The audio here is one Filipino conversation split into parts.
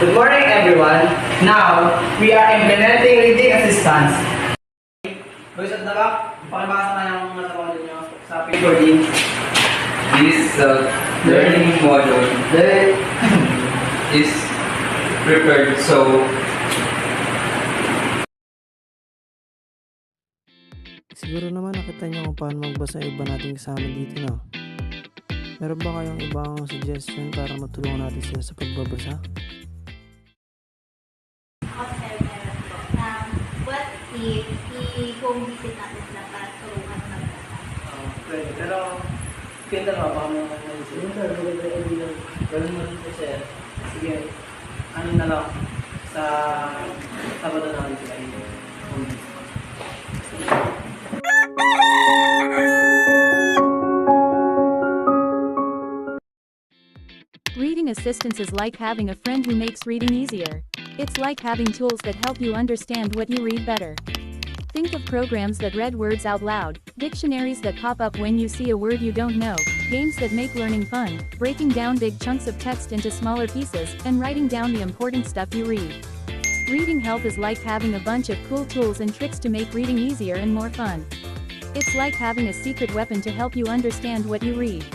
Good morning, everyone. Now, we are implementing reading assistance. Boys at the back, pakibasa na yung mga tawag nyo sa page 14. This learning module is prepared so Siguro naman nakita niyo kung paano magbasa yung iba nating kasama dito, no? Meron ba kayong ibang suggestion para matulungan natin sila sa pagbabasa? What if i-home visit natin sila para tulungan magbasa? Pwede, pero pinta na ba mo naisip? Gawin mo rin po, sir. Sige, ano na lang, sa Sabado natin sila home visit. Reading assistance is like having a friend who makes reading easier. It's like having tools that help you understand what you read better. Think of programs that read words out loud, dictionaries that pop up when you see a word you don't know, games that make learning fun, breaking down big chunks of text into smaller pieces, and writing down the important stuff you read. Reading help is like having a bunch of cool tools and tricks to make reading easier and more fun. It's like having a secret weapon to help you understand what you read.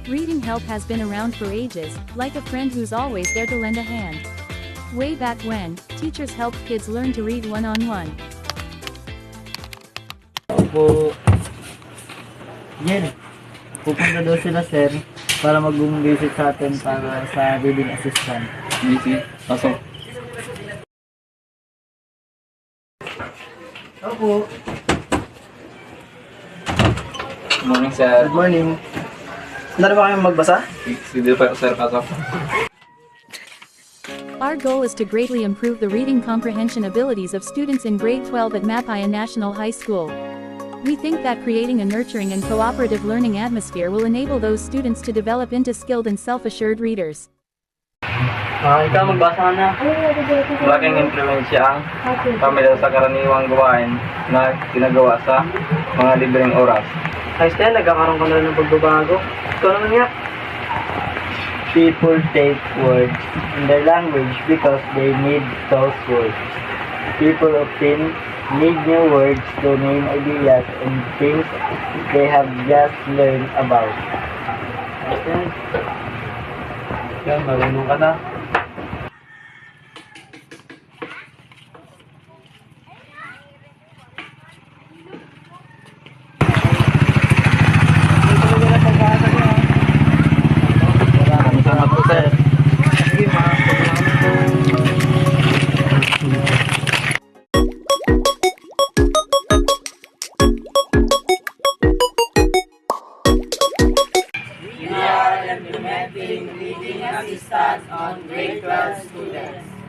Reading help has been around for ages, like a friend who's always there to lend a hand. Way back when, teachers helped kids learn to read one-on-one. Po, Jen, pupunta daw sila, sir, para mag-visit sa atin para sa reading assistant. busy. Pasok. Opo. Good morning, sir. Good morning. Handa ba kayong magbasa? Sige pa, sir. Pasok. Our goal is to greatly improve the reading comprehension abilities of students in grade 12 at Mapaya National High School. We think that creating a nurturing and cooperative learning atmosphere will enable those students to develop into skilled and self-assured readers. Ikaw magbasa ka na. Malaking impluensya ang pamilya sa karaniwang gawain na ginagawa sa mga libreng oras. Ayos na, nagkakaroon ka na rin ng pagbabago. Ikaw naman nga. People take words in their language because they need those words. People often need new words to name ideas and things they have just learned about. Yan, marunong ka na. Salamat po, sir. We are implementing reading assistance on grade 12 students.